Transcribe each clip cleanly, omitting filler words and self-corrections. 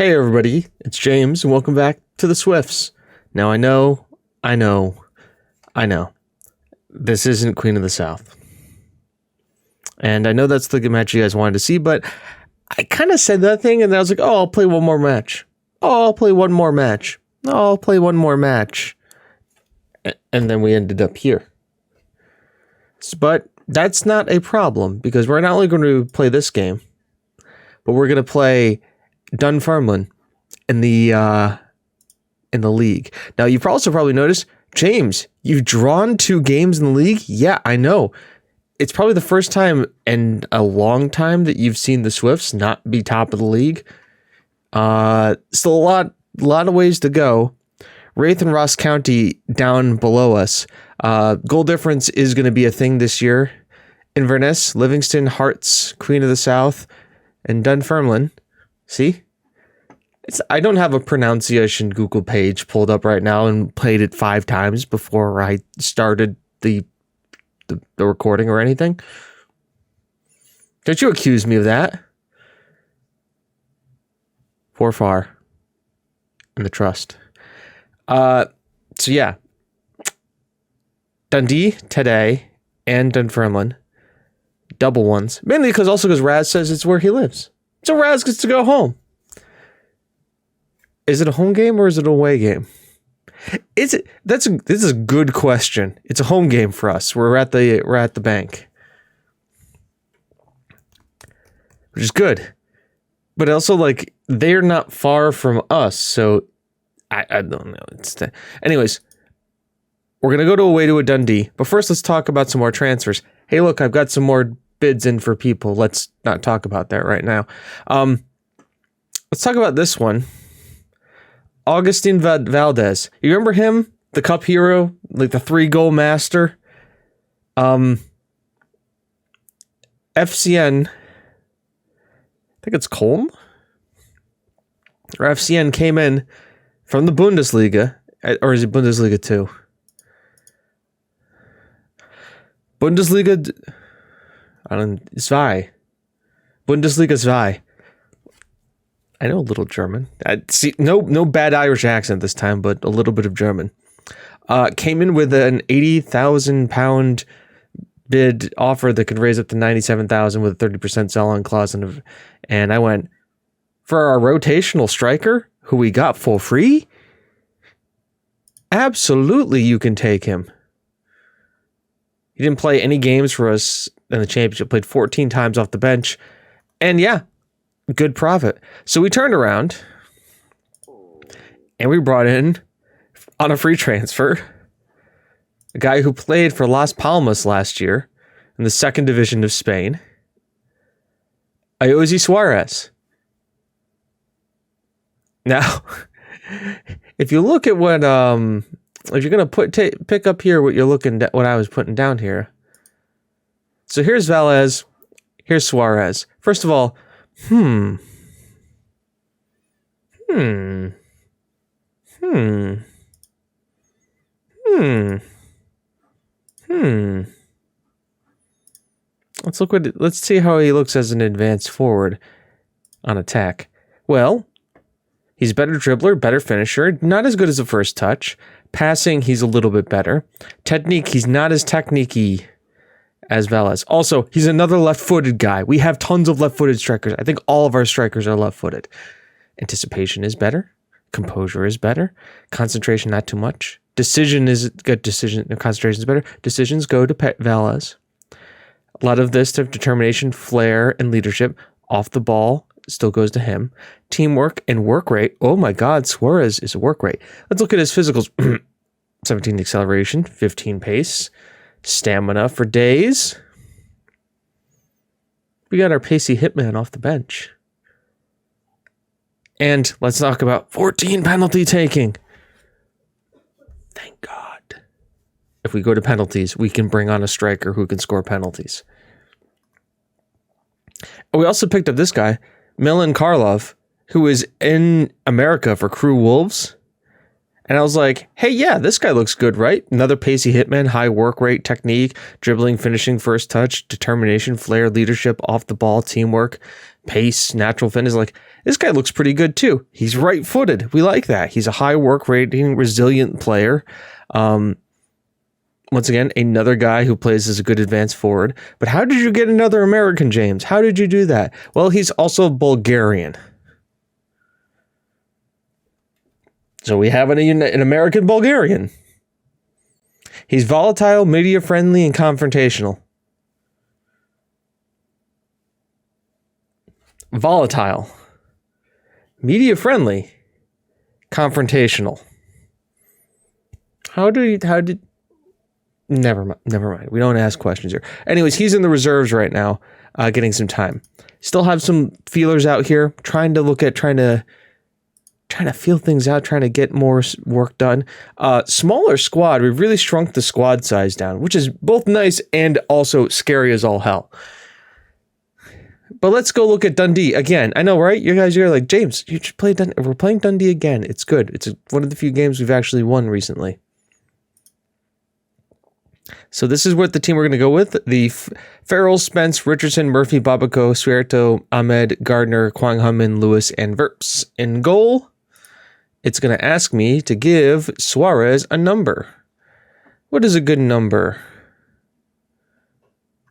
Hey everybody, it's James and welcome back to the Swifts. Now I know, this isn't Queen of the South. And I know that's the match you guys wanted to see, but I kind of said that thing and then I was like, oh, I'll play one more match. Oh, I'll play one more match. Oh, I'll play one more match. And then we ended up here. But that's not a problem because we're not only going to play this game, but we're going to play Dunfermline in the league. Now you've also probably noticed, James, you've drawn 2 games in the league. Yeah, I know. It's probably the first time in a long time that you've seen the Swifts not be top of the league. Still a lot of ways to go. Wraith and Ross County down below us. Goal difference is going to be a thing this year. Inverness, Livingston, Hearts, Queen of the South, and Dunfermline. See? I don't have a pronunciation Google page pulled up right now and played it 5 times before I started the recording or anything. Don't you accuse me of that? For far. And the trust. So yeah. Dundee today and Dunfermline. Double ones. Mainly because Raz says it's where he lives. So Raz gets to go home. Is it a home game or is it an away game? This is a good question. It's a home game for us. We're at the bank. Which is good. But also like they're not far from us, so I don't know. Anyways, we're going to go away to a Dundee. But first let's talk about some more transfers. Hey, look, I've got some more bids in for people. Let's not talk about that right now. Let's talk about this one. Augustin Valdez. You remember him? The Cup hero? Like the 3-goal master? FCN. I think it's Köln? Or FCN came in from the Bundesliga. Or is it Bundesliga 2? Bundesliga 2. Bundesliga 2. I know a little German. See, no bad Irish accent this time, but a little bit of German. Came in with an £80,000 bid offer that could raise up to $97,000 with a 30% sell-on clause. And I went, for our rotational striker, who we got for free? Absolutely, you can take him. He didn't play any games for us in the championship. Played 14 times off the bench. And yeah, good profit. So we turned around and we brought in, on a free transfer, a guy who played for Las Palmas last year in the 2nd division of Spain, Iosi Suarez. Now, if you look at what, if you're going to pick up here what what I was putting down here. So here's Velez, here's Suarez. First of all, Let's see how he looks as an advanced forward on attack. Well, he's better dribbler, better finisher, not as good as the first touch. Passing, he's a little bit better. Technique, he's not as technique-y as Velez. Also, he's another left-footed guy. We have tons of left-footed strikers. I think all of our strikers are left-footed. Anticipation is better. Composure is better. Concentration, not too much. Decision is good. Concentration is better. Decisions go to Velez. A lot of this to determination, flair, and leadership. Off the ball still goes to him. Teamwork and work rate. Oh my God, Suarez is a work rate. Let's look at his physicals. 17 acceleration, 15 pace. Stamina for days. We got our pacey hitman off the bench. And let's talk about 14 penalty taking. Thank God. If we go to penalties, we can bring on a striker who can score penalties. We also picked up this guy, Milan Karlov, who is in America for Crew Wolves. And I was like, hey, yeah, this guy looks good, right? Another pacey hitman, high work rate, technique, dribbling, finishing, first touch, determination, flair, leadership, off the ball, teamwork, pace, natural fitness. Like, this guy looks pretty good too. He's right-footed. We like that. He's a high work rating, resilient player. Once again, another guy who plays as a good advanced forward. But how did you get another American, James? How did you do that? Well, he's also Bulgarian. So we have an American Bulgarian. He's volatile, media-friendly, and confrontational. Volatile. Media-friendly. Confrontational. Never mind. We don't ask questions here. Anyways, he's in the reserves right now, getting some time. Still have some feelers out here, trying to feel things out, trying to get more work done. Smaller squad. We've really shrunk the squad size down, which is both nice and also scary as all hell. But let's go look at Dundee again. I know, right? You guys are like, James, you should play Dundee. We're playing Dundee again. It's good. It's one of the few games we've actually won recently. So this is what the team we're going to go with. The Farrell, Spence, Richardson, Murphy, Babako, Suerto, Ahmed, Gardner, Kwang Hummin, Lewis, and Verps. In goal, it's going to ask me to give Suarez a number. What is a good number?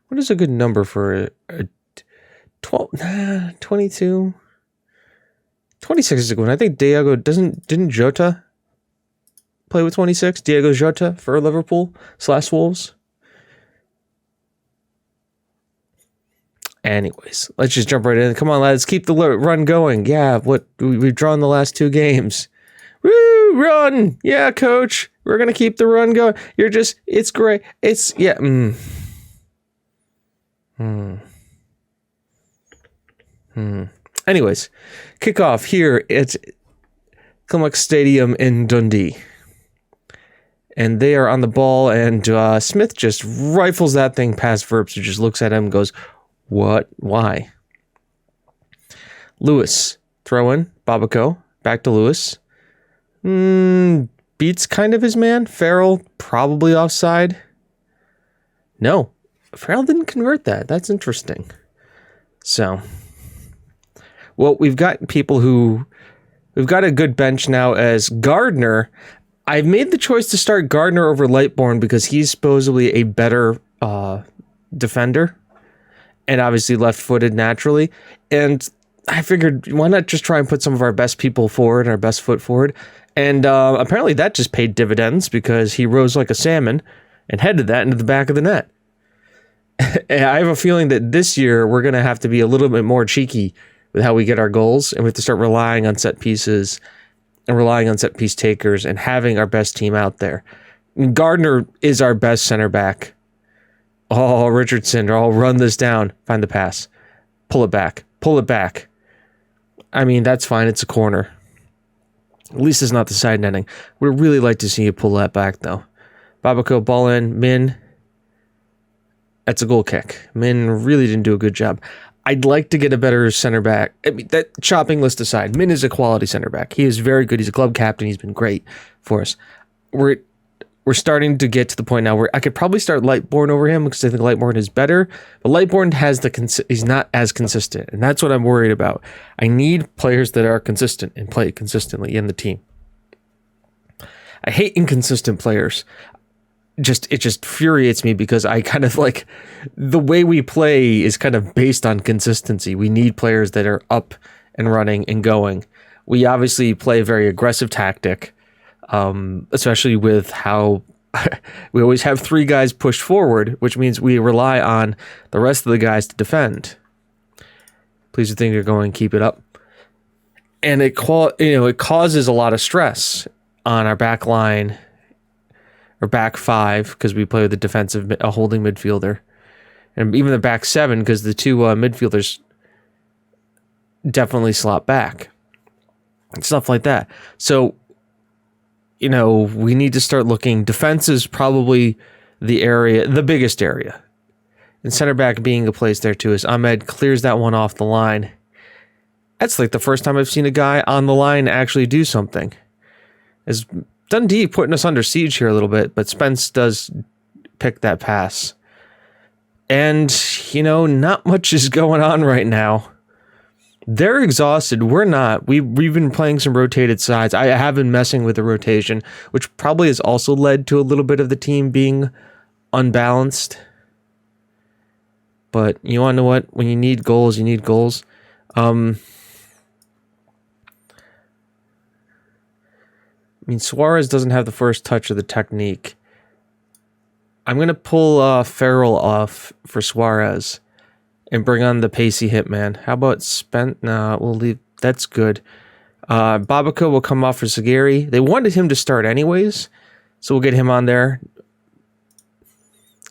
What is a good number for a 22? 26 is a good one. I think Diego didn't Jota play with 26? Diego Jota for Liverpool / Wolves. Anyways, let's just jump right in. Come on, lads, keep the run going. Yeah, we've drawn the last 2 games. Woo, run! Yeah, coach, we're gonna keep the run going. It's great. It's yeah. Anyways, kickoff here at Kilmarnock Stadium in Dundee. And they are on the ball, and Smith just rifles that thing past Verps, who just looks at him and goes, what? Why? Lewis, throw in. Babako, back to Lewis. Beats kind of his man. Farrell, probably offside. No, Farrell didn't convert that. That's interesting. So, well, we've got a good bench now as Gardner. I've made the choice to start Gardner over Lightbourne because he's supposedly a better defender and obviously left-footed naturally. And I figured, why not just try and put some of our best people forward, our best foot forward? And apparently that just paid dividends because he rose like a salmon and headed that into the back of the net. And I have a feeling that this year we're going to have to be a little bit more cheeky with how we get our goals, and we have to start relying on set pieces and relying on set piece takers and having our best team out there. Gardner is our best center back. Oh, Richardson, I'll run this down. Find the pass. Pull it back. Pull it back. I mean, that's fine. It's a corner. At least it's not the side netting. We'd really like to see you pull that back, though. Babako, ball in. Min. That's a goal kick. Min really didn't do a good job. I'd like to get a better center back. I mean, that chopping list aside, Min is a quality center back. He is very good. He's a club captain. He's been great for us. We're starting to get to the point now where I could probably start Lightbourne over him because I think Lightbourne is better. But Lightbourne he's not as consistent, and that's what I'm worried about. I need players that are consistent and play consistently in the team. I hate inconsistent players. It just infuriates me because I kind of like the way we play is kind of based on consistency. We need players that are up and running and going. We obviously play a very aggressive tactic, especially with how we always have 3 guys pushed forward, which means we rely on the rest of the guys to defend. Please do think you're going, keep it up. And it causes a lot of stress on our back line or back 5 because we play with a holding midfielder, and even the back 7 because the 2 midfielders definitely slot back and stuff like that. So, we need to start looking. Defense is probably the biggest area, and center back being a place there too. As Ahmed clears that one off the line. That's like the first time I've seen a guy on the line actually do something. As Dundee putting us under siege here a little bit, but Spence does pick that pass. And, you know, not much is going on right now. They're exhausted. We're not. We've been playing some rotated sides. I have been messing with the rotation, which probably has also led to a little bit of the team being unbalanced. But you want to know what? When you need goals, you need goals. I mean, Suarez doesn't have the first touch of the technique. I'm going to pull Farrell off for Suarez and bring on the pacey hitman. How about Spent? Nah, we'll leave. That's good. Babica will come off for Sagari. They wanted him to start anyways, so we'll get him on there.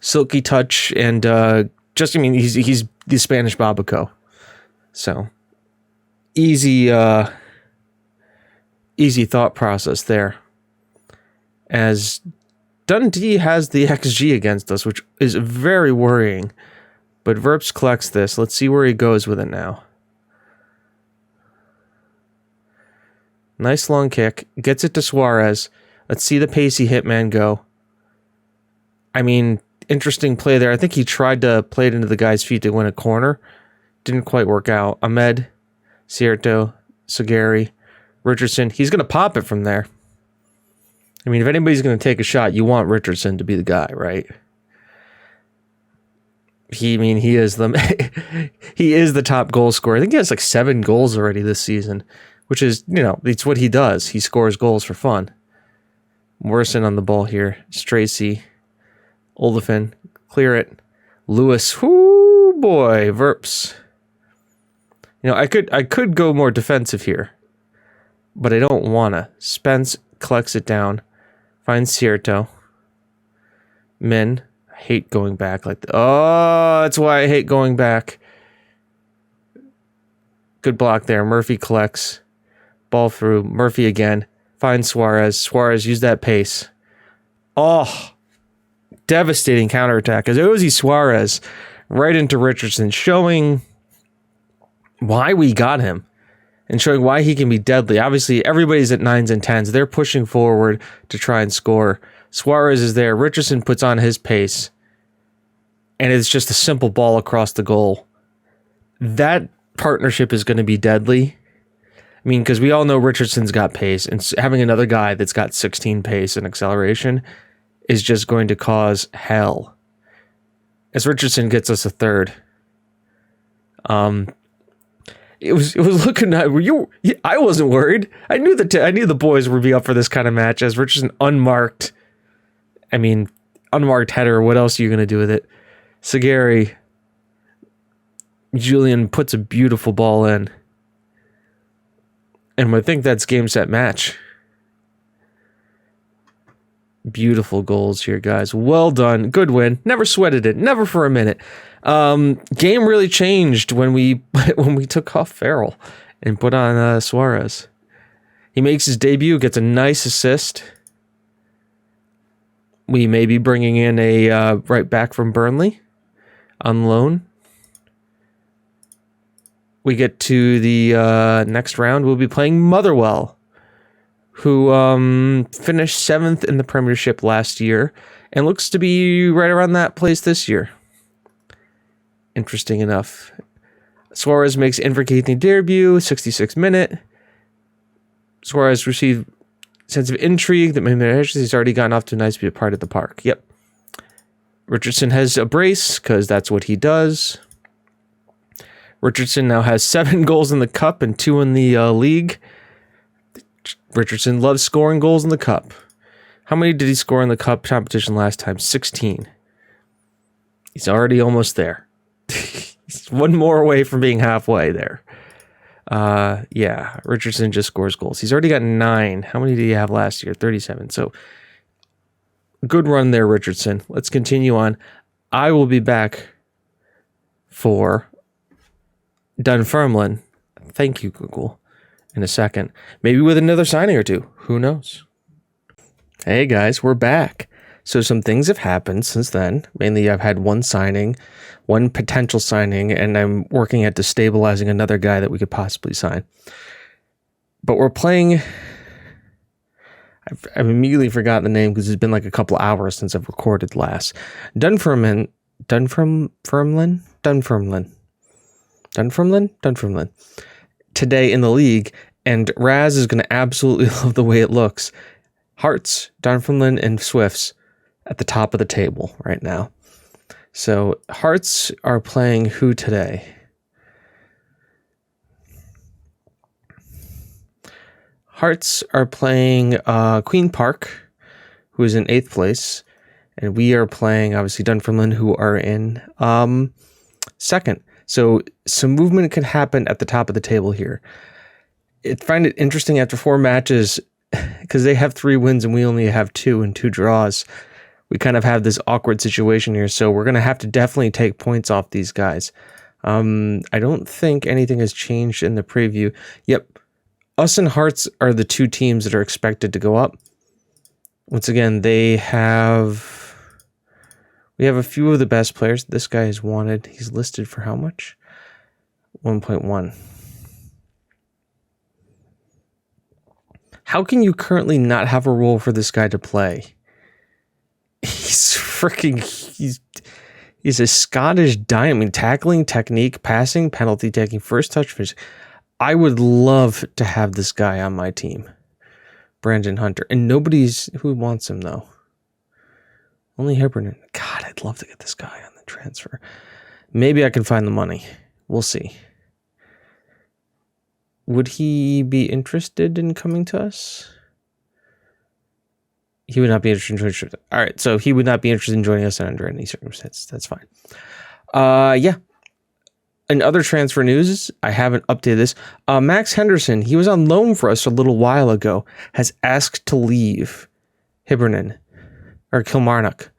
Silky touch and he's the Spanish Babico. So easy thought process there. As Dundee has the XG against us, which is very worrying. But Verps collects this. Let's see where he goes with it now. Nice long kick. Gets it to Suarez. Let's see the pacey hitman go. I mean, interesting play there. I think he tried to play it into the guy's feet to win a corner. Didn't quite work out. Ahmed, Cierto, Sagari, Richardson. He's going to pop it from there. I mean, if anybody's going to take a shot, you want Richardson to be the guy, right? He is the top goal scorer. I think he has like 7 goals already this season, which is, you know, it's what he does. He scores goals for fun. Morrison on the ball here. Stracy, Olafin, clear it. Lewis, whoo boy, Verps. You know, I could go more defensive here, but I don't wanna. Spence collects it down. Finds Cierto. Min. I hate going back like that. Oh, that's why I hate going back. Good block there. Murphy collects. Ball through. Murphy again. Finds Suarez. Suarez, use that pace. Oh, devastating counterattack. As Ozzy Suarez right into Richardson, showing why we got him. And showing why he can be deadly. Obviously, everybody's at 9s and 10s. They're pushing forward to try and score. Suarez is there. Richardson puts on his pace. And it's just a simple ball across the goal. That partnership is going to be deadly. I mean, because we all know Richardson's got pace. And having another guy that's got 16 pace and acceleration is just going to cause hell. As Richardson gets us a third. It was looking at I wasn't worried. I knew the boys would be up for this kind of match as Richardson unmarked. I mean, unmarked header. What else are you going to do with it? Sagari. Julian puts a beautiful ball in. And I think that's game, set, match. Beautiful goals here, guys. Well done. Good win. Never sweated it. Never for a minute. Game really changed when we took off Farrell and put on Suarez. He makes his debut, gets a nice assist. We may be bringing in a right back from Burnley on loan. We get to the next round. We'll be playing Motherwell, who finished 7th in the Premiership last year and looks to be right around that place this year. Interesting enough. Suarez makes Inverkeithing debut, 66th minute. Suarez received sense of intrigue that maybe he's already gotten off to a nice part of the park. Yep. Richardson has a brace because that's what he does. Richardson now has 7 goals in the cup and 2 in the league. Richardson loves scoring goals in the cup. How many did he score in the cup competition last time? 16. He's already almost there. He's one more away from being halfway there. Yeah, Richardson just scores goals. He's already got 9. How many did he have last year? 37. So, good run there, Richardson. Let's continue on. I will be back for Dunfermline. Thank you, Google. In a second. Maybe with another signing or two. Who knows? Hey, guys, we're back. So some things have happened since then. Mainly I've had one signing, one potential signing, and I'm working at destabilizing another guy that we could possibly sign. But we're playing... I've immediately forgotten the name because it's been like a couple hours since I've recorded last. Dunfermline. Today in the league, and Raz is going to absolutely love the way it looks. Hearts, Dunfermline, and Swifts at the top of the table right now. So Hearts are playing who today? Hearts are playing Queen Park, who is in 8th place. And we are playing, obviously, Dunfermline, who are in 2nd. So some movement can happen at the top of the table here. I find it interesting after 4 matches, because they have 3 wins and we only have 2 and 2 draws. We kind of have this awkward situation here. So we're going to have to definitely take points off these guys. I don't think anything has changed in the preview. Yep. Us and Hearts are the 2 teams that are expected to go up. Once again, we have a few of the best players. This guy is wanted. He's listed for how much? 1.1. How can you currently not have a role for this guy to play? He's a Scottish diamond. Tackling, technique, passing, penalty taking, first touch, finish. I would love to have this guy on my team. Brandon Hunter. And who wants him though? Only Hibbernin. God, I'd love to get this guy on the transfer. Maybe I can find the money. We'll see. Would he be interested in coming to us? He would not be interested. All right, so he would not be interested in joining us under any circumstance. That's fine. Yeah. In other transfer news, I haven't updated this. Max Henderson, he was on loan for us a little while ago, has asked to leave Hibernian or Kilmarnock.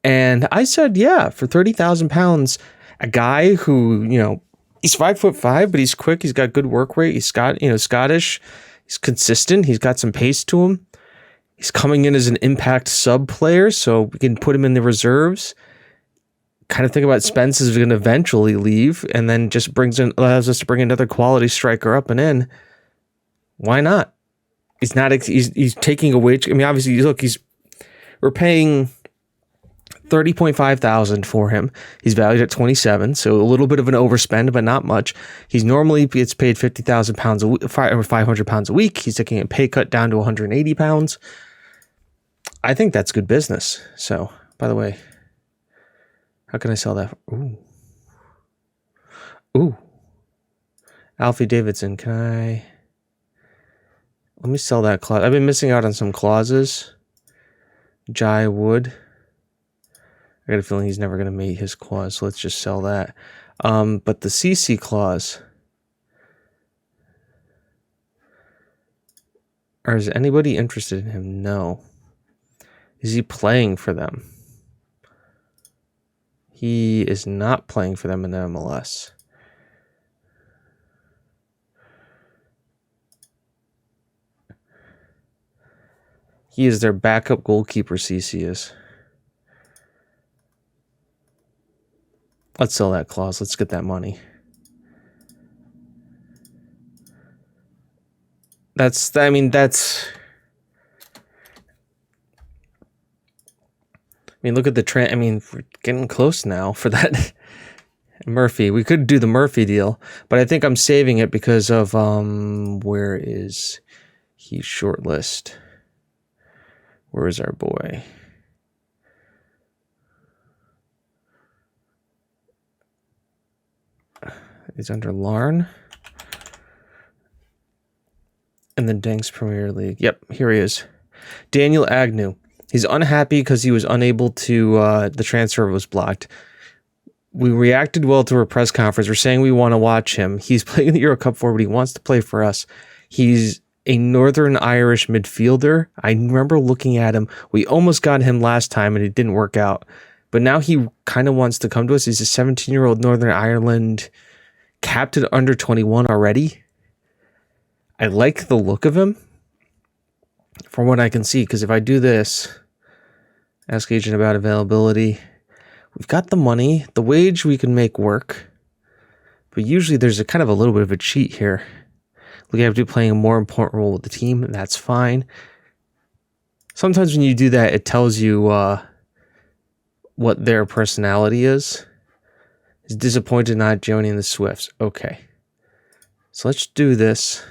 And I said, yeah, for £30,000, a guy who, he's 5'5", but he's quick. He's got good work rate. He's Scottish. He's consistent. He's got some pace to him. He's coming in as an impact sub player, so we can put him in the reserves. Kind of think about Spence is going to eventually leave, and then just allows us to bring another quality striker up and in. Why not? He's not. He's taking a wage. I mean, obviously, look, we're paying $30,500 for him. He's valued at 27, so a little bit of an overspend, but not much. He's normally gets paid £50,000 a week, or £500 a week. He's taking a pay cut down to £180. I think that's good business. So, by the way, how can I sell that? Ooh. Alfie Davidson, let me sell that clause. I've been missing out on some clauses. Jai Wood. I got a feeling he's never going to meet his clause, so let's just sell that. But the CC clause. Or is anybody interested in him? No. Is he playing for them? He is not playing for them in the MLS. He is their backup goalkeeper, CC is. Let's sell that clause. Let's get that money. I mean, look at the trend. I mean, we're getting close now for that Murphy. We could do the Murphy deal, but I think I'm saving it because of where is he shortlist? Where is our boy? He's under Larn. In the Danks Premier League. Yep, here he is. Daniel Agnew. He's unhappy because he was unable to, the transfer was blocked. We reacted well to our press conference. We're saying we want to watch him. He's playing in the Euro Cup for, but he wants to play for us. He's a Northern Irish midfielder. I remember looking at him. We almost got him last time and it didn't work out. But now he kind of wants to come to us. He's a 17-year-old Northern Ireland captain under 21 already. I like the look of him from what I can see, because if I do this, ask agent about availability, we've got the money, the wage we can make work, but usually there's a kind of a little bit of a cheat here. We have to be playing a more important role with the team, and that's fine. Sometimes when you do that, it tells you what their personality is. Is disappointed not joining the Swifts. Okay. So let's do this.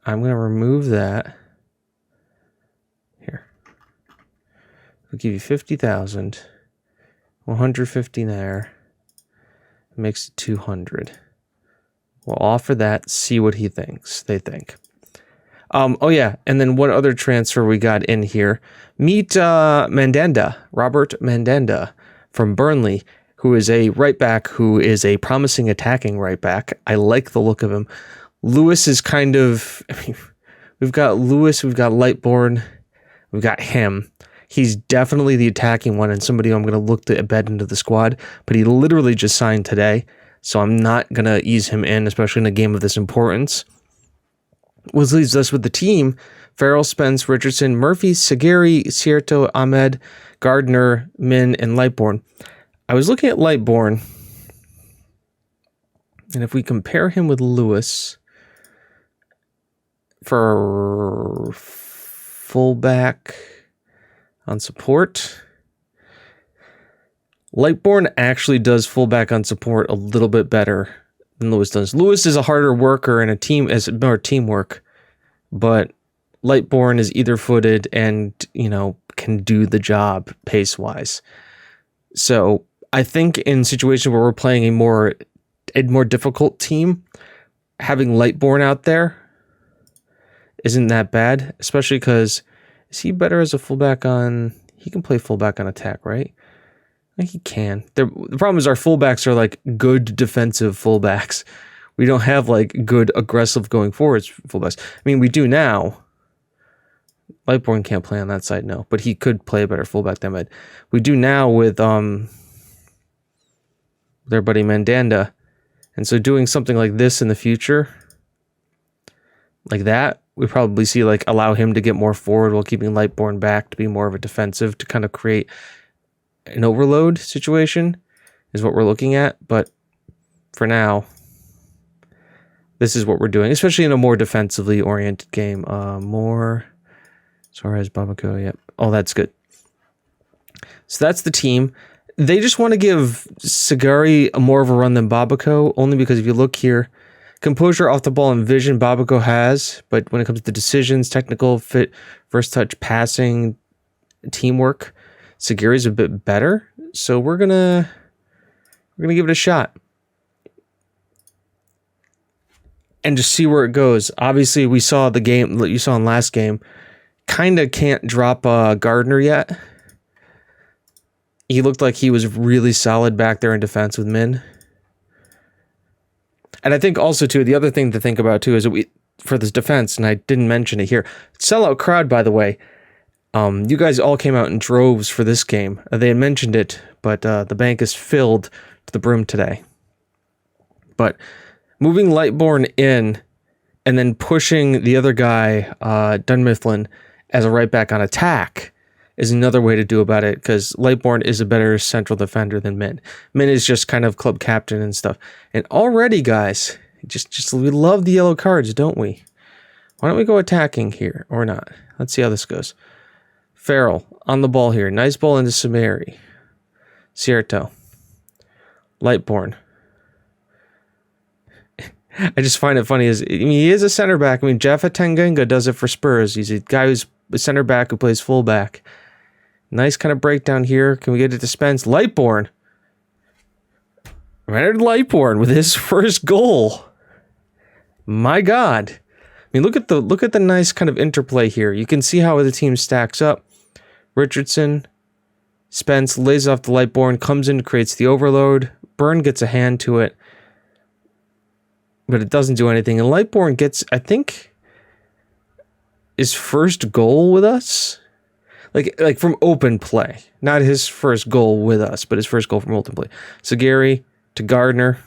I'm going to remove that. Here. We'll give you 50,000. 150 there. It makes it 200. We'll offer that, see what they think. Oh yeah, and then one other transfer we got in here. Meet Mandanda, Robert Mandanda from Burnley, who is a right back who is a promising attacking right back. I like the look of him. Lewis is kind of, we've got Lewis, we've got Lightbourne, we've got him. He's definitely the attacking one and somebody I'm going to look to embed into the squad, but he literally just signed today, so I'm not going to ease him in, especially in a game of this importance. Which leaves us with the team: Farrell, Spence, Richardson, Murphy, Sagari, Cierto, Ahmed, Gardner, Min, and Lightbourne. I was looking at Lightbourne, and if we compare him with Lewis for fullback on support, Lightbourne actually does fullback on support a little bit better than Lewis does. Lewis is a harder worker and a team as more teamwork, but Lightbourne is either-footed and, can do the job pace-wise. So I think in situations where we're playing a more difficult team, having Lightbourne out there isn't that bad, especially because is he better as a fullback on... He can play fullback on attack, right? I think he can. The problem is our fullbacks are like good defensive fullbacks. We don't have like good aggressive going forwards fullbacks. I mean, we do now. Lightbourne can't play on that side, no, but he could play a better fullback than Med. We do now with their buddy Mandanda. And so doing something like this in the future, like that, we probably see like allow him to get more forward while keeping Lightbourne back to be more of a defensive, to kind of create an overload situation is what we're looking at. But for now, this is what we're doing, especially in a more defensively oriented game. More Suarez, Babako, yep. Oh, that's good. So that's the team. They just want to give Sagari more of a run than Babako, only because if you look here, composure off the ball and vision Babako has, but when it comes to decisions, technical fit, first touch, passing, teamwork, Sagari's a bit better. So we're gonna give it a shot and just see where it goes. Obviously, we saw the game that you saw in last game. Kind of can't drop Gardner yet. He looked like he was really solid back there in defense with Min. And I think also, too, the other thing to think about, too, is that for this defense, and I didn't mention it here, sellout crowd, by the way. You guys all came out in droves for this game. They had mentioned it, but the bank is filled to the brim today. But moving Lightbourne in and then pushing the other guy, Dunmifflin, as a right back on attack is another way to do about it, because Lightbourne is a better central defender than Min. Min is just kind of club captain and stuff. And already, guys, just we love the yellow cards, don't we? Why don't we go attacking here or not? Let's see how this goes. Farrell on the ball here. Nice ball into Samari. Cierto. Lightbourne. I just find it funny. He is a center back. I mean, Jeff Tanganga does it for Spurs. He's a guy who's a center back who plays fullback. Nice kind of breakdown here. Can we get it to Spence? Lightbourne. Leonard Lightbourne with his first goal. My God. I mean, look at the nice kind of interplay here. You can see how the team stacks up. Richardson, Spence lays off the Lightbourne, comes in, creates the overload. Byrne gets a hand to it, but it doesn't do anything. And Lightbourne gets, I think, his first goal with us. Like from open play. Not his first goal with us, but his first goal from open play. Sagari to Gardner.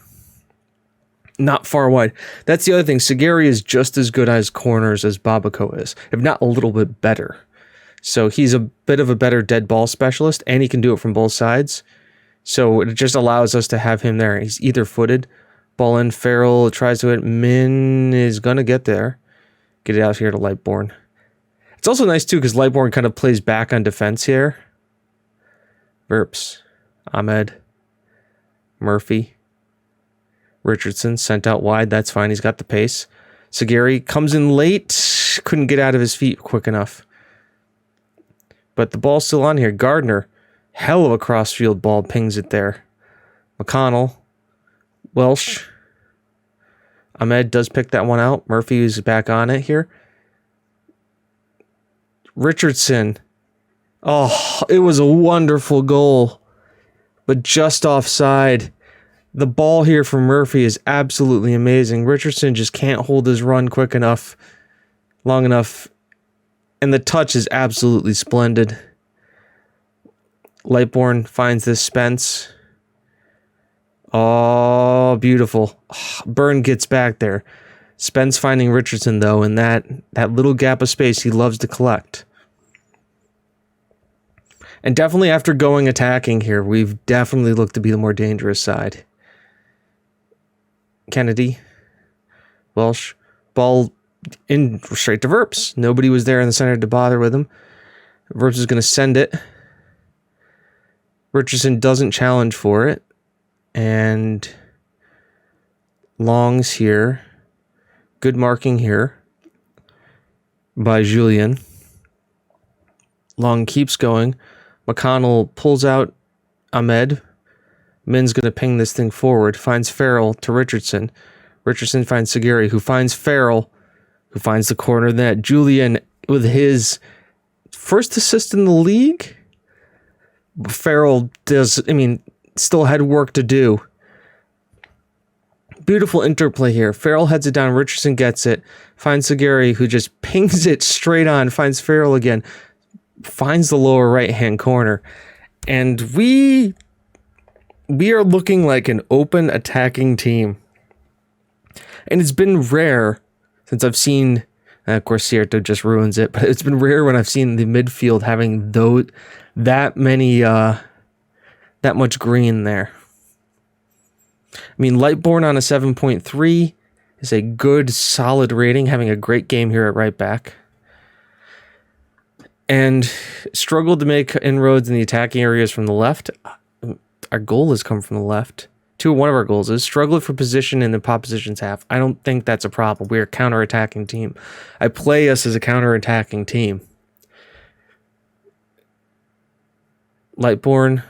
Not far wide. That's the other thing. Sagari is just as good as corners as Babako is, if not a little bit better. So he's a bit of a better dead ball specialist, and he can do it from both sides. So it just allows us to have him there. He's either footed. Ball in, Farrell tries to hit. Min is going to get there. Get it out here to Lightborn. It's also nice, too, because Lightborn kind of plays back on defense here. Verps. Ahmed. Murphy. Richardson sent out wide. That's fine. He's got the pace. Sagiri comes in late. Couldn't get out of his feet quick enough. But the ball's still on here. Gardner. Hell of a cross-field ball. Pings it there. McConnell. Welsh. Ahmed does pick that one out. Murphy is back on it here. Richardson. Oh, it was a wonderful goal. But just offside. The ball here from Murphy is absolutely amazing. Richardson just can't hold his run quick enough, long enough. And the touch is absolutely splendid. Lightborn finds this Spence. Oh, beautiful. Oh, Byrne gets back there. Spence finding Richardson, though, in that little gap of space he loves to collect. And definitely after going attacking here, we've definitely looked to be the more dangerous side. Kennedy. Welsh. Ball in straight to Verps. Nobody was there in the center to bother with him. Verps is going to send it. Richardson doesn't challenge for it. And Long's here. Good marking here by Julian. Long keeps going. McConnell pulls out Ahmed. Min's going to ping this thing forward. Finds Farrell to Richardson. Richardson finds Sagiri, who finds Farrell, who finds the corner of the net. Julian with his first assist in the league. Farrell still had work to do. Beautiful interplay here. Farrell heads it down. Richardson gets it. Finds Sagiri, who just pings it straight on. Finds Farrell again. Finds the lower right-hand corner. And we are looking like an open attacking team. And it's been rare since I've seen, of course, Cierto just ruins it, but it's been rare when I've seen the midfield having that much green there. I mean, Lightborn on a 7.3 is a good, solid rating, having a great game here at right back. And struggled to make inroads in the attacking areas from the left. Our goal has come from the left. One of our goals is struggled for position in the opposition's half. I don't think that's a problem. We are a counter-attacking team. I play us as a counter-attacking team. Lightborn,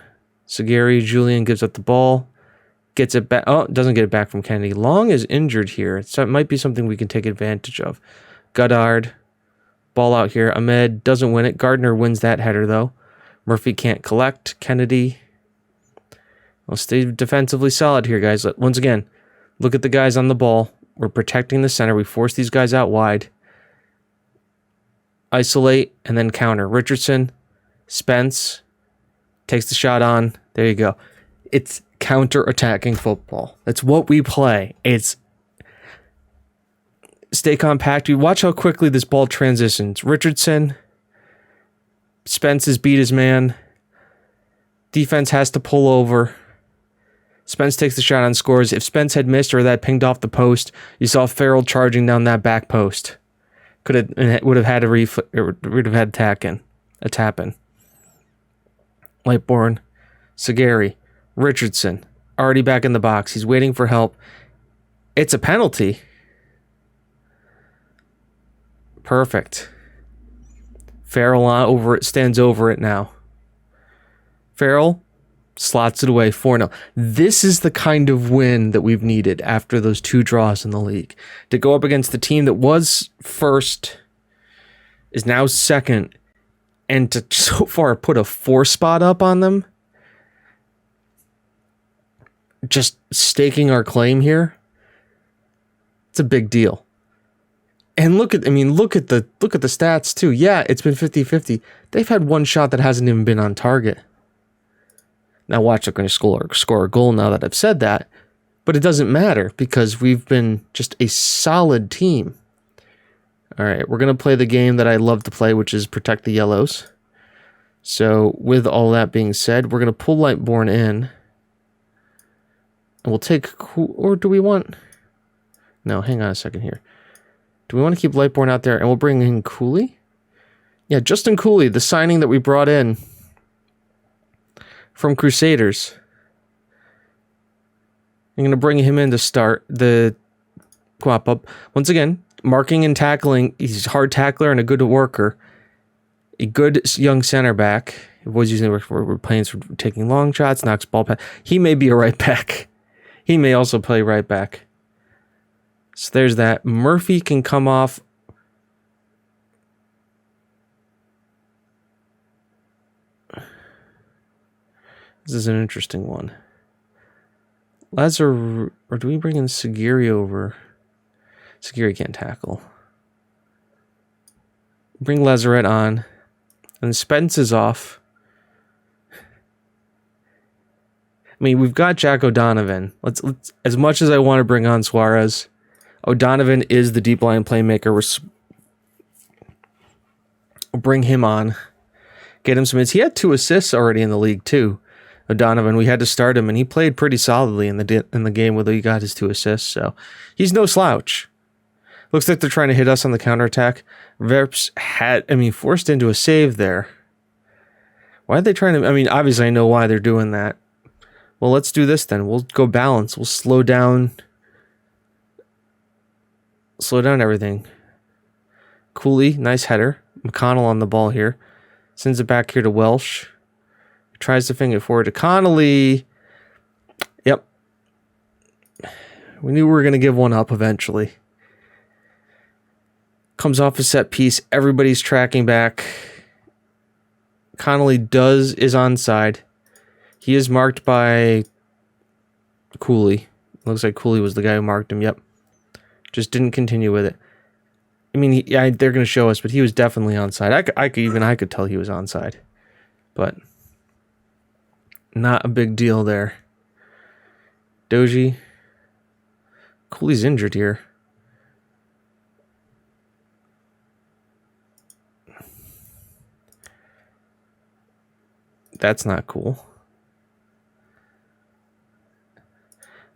Sagiri, Julian gives up the ball. Gets it back. Oh, doesn't get it back from Kennedy. Long is injured here. So it might be something we can take advantage of. Goddard. Ball out here. Ahmed doesn't win it. Gardner wins that header, though. Murphy can't collect. Kennedy. We'll stay defensively solid here, guys. Once again, look at the guys on the ball. We're protecting the center. We force these guys out wide. Isolate and then counter. Richardson. Spence. Takes the shot on. There you go. It's counter-attacking football. That's what we play. It's stay compact. You watch how quickly this ball transitions. Richardson. Spence has beat his man. Defense has to pull over. Spence takes the shot on, scores. If Spence had missed or that pinged off the post, you saw Farrell charging down that back post. Would have had a tap in. Lightborn, Sagiri, Richardson, already back in the box. He's waiting for help. It's a penalty. Perfect. Farrell stands over it now. Farrell slots it away 4-0. This is the kind of win that we've needed after those 2 draws in the league. To go up against the team that was first, is now second, and to so far put a 4 spot up on them, just staking our claim here, it's a big deal. And look at the stats too. Yeah, it's been 50-50. They've had 1 shot that hasn't even been on target. Now watch, they're going to score a goal now that I've said that. But it doesn't matter because we've been just a solid team. All right, we're going to play the game that I love to play, which is protect the yellows. So with all that being said, we're going to pull Lightborn in. And we'll take... Or do we want... No, hang on a second here. Do we want to keep Lightborn out there? And we'll bring in Cooley? Yeah, Justin Cooley, the signing that we brought in from Crusaders. I'm going to bring him in to start the quap up. Once again, marking and tackling. He's a hard tackler and a good worker. A good young center back. Avoids using the we're playing for taking long shots, knocks ball pass. He may be a right back. He may also play right back. So there's that. Murphy can come off. This is an interesting one. Lazar, or do we bring in Sagiri over? Sagiri can't tackle. Bring Lazarette on. And Spence is off. I mean, we've got Jack O'Donovan. Let's as much as I want to bring on Suarez, O'Donovan is the deep line playmaker. We'll bring him on. Get him some hits. He had 2 assists already in the league too. O'Donovan, we had to start him, and he played pretty solidly in the game where he got his 2 assists. So he's no slouch. Looks like they're trying to hit us on the counterattack. Verps forced into a save there. Why are they trying to? I mean, obviously I know why they're doing that. Well, let's do this then. We'll go balance. We'll slow down everything. Cooley, nice header. McConnell on the ball here. Sends it back here to Welsh. Tries to fling it forward to Connolly. Yep. We knew we were going to give one up eventually. Comes off a set piece. Everybody's tracking back. Connolly is onside. He is marked by Cooley. Looks like Cooley was the guy who marked him. Yep. Just didn't continue with it. I mean, they're going to show us, but he was definitely onside. I could tell he was onside. But not a big deal there. Doji. Cooley's injured here. That's not cool.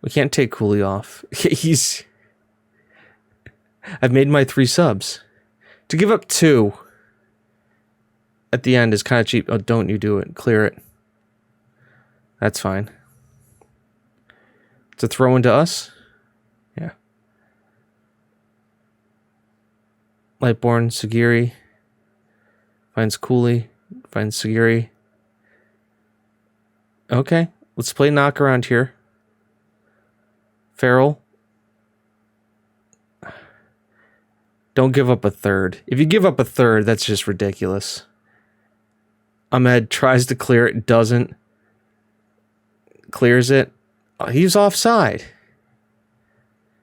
We can't take Cooley off. I've made my 3 subs. To give up 2 at the end is kind of cheap. Oh, don't you do it. Clear it. That's fine. It's a throw into us? Yeah. Lightborn, Sagiri. Finds Cooley. Finds Sagiri. Okay. Let's play knock around here. Farrell. Don't give up a third. If you give up a third, that's just ridiculous. Ahmed tries to clear it, doesn't. Clears it. He's offside.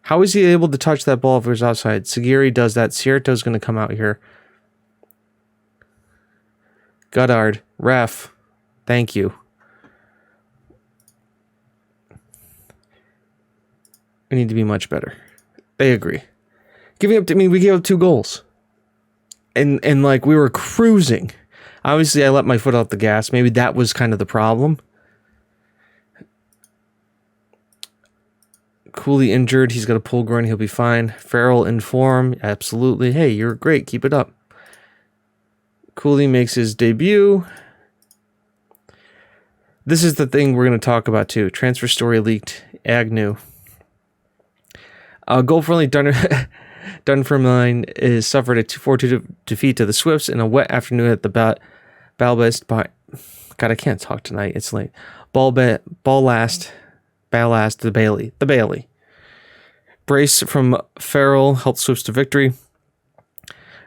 How is he able to touch that ball if he was offside? Sagiri does that. Cierto's going to come out here. Goddard. Ref. Thank you. We need to be much better. They agree. We gave up 2 goals. And we were cruising. Obviously, I let my foot off the gas. Maybe that was kind of the problem. Cooley injured. He's got a pull groin. He'll be fine. Farrell in form. Absolutely. Hey, you're great. Keep it up. Cooley makes his debut. This is the thing we're going to talk about too. Transfer story leaked. Agnew. Goal for only Dunfermline is suffered a 4-2 defeat to the Swifts in a wet afternoon at the Balbest. God, I can't talk tonight. It's late. Ballast the Bailey. Brace from Farrell helped Swifts to victory.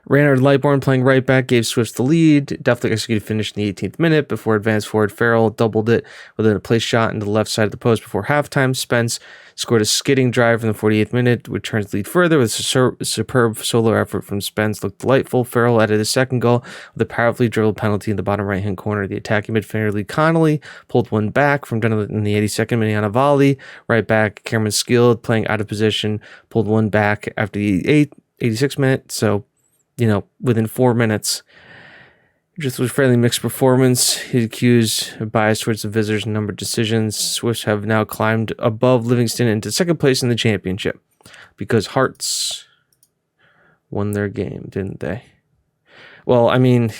Raynard Lightborn playing right back gave Swifts the lead. Definitely executed finish in the 18th minute before advanced forward. Farrell doubled it with a place shot into the left side of the post before halftime. Spence scored a skidding drive in the 48th minute, which turns the lead further with a superb solo effort from Spence. Looked delightful. Farrell added a second goal with a powerfully dribbled penalty in the bottom right-hand corner. The attacking midfielder Lee Connolly pulled one back from Donovan in the 82nd minute on a volley. Right back Cameron Skilled playing out of position pulled one back after the 86th minute. So, within 4 minutes, just was a fairly mixed performance. He accused of bias towards the visitors' number of decisions. Swifts have now climbed above Livingston into second place in the championship because Hearts won their game, didn't they? Well, I mean,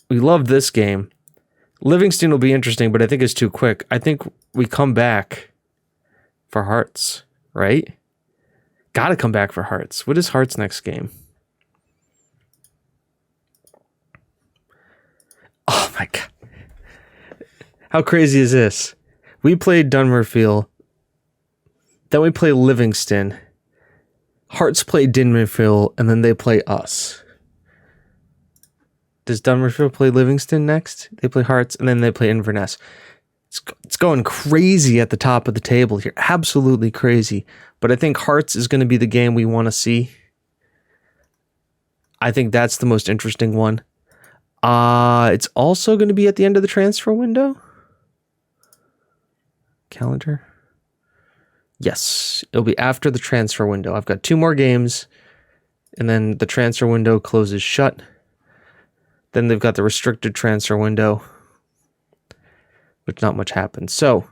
we love this game. Livingston will be interesting, but I think it's too quick. I think we come back for Hearts, right? Gotta come back for Hearts. What is Hearts' next game? Oh my God. How crazy is this? We played Dunmerfield. Then we play Livingston. Hearts play Dunmerfield, and then they play us. Does Dunmerfield play Livingston next? They play Hearts, and then they play Inverness. It's going crazy at the top of the table here. Absolutely crazy. But I think Hearts is going to be the game we want to see. I think that's the most interesting one. It's also going to be at the end of the transfer window. Calendar. Yes, it'll be after the transfer window. I've got 2 more games, and then the transfer window closes shut. Then they've got the restricted transfer window, which not much happens. So,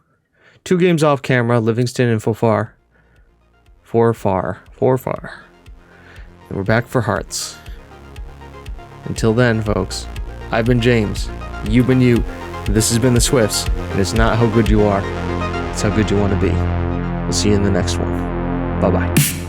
2 games off camera, Livingston and Forfar. And we're back for Hearts. Until then, folks, I've been James, you've been you, this has been the Swifts, and it's not how good you are, it's how good you want to be. We'll see you in the next one. Bye-bye.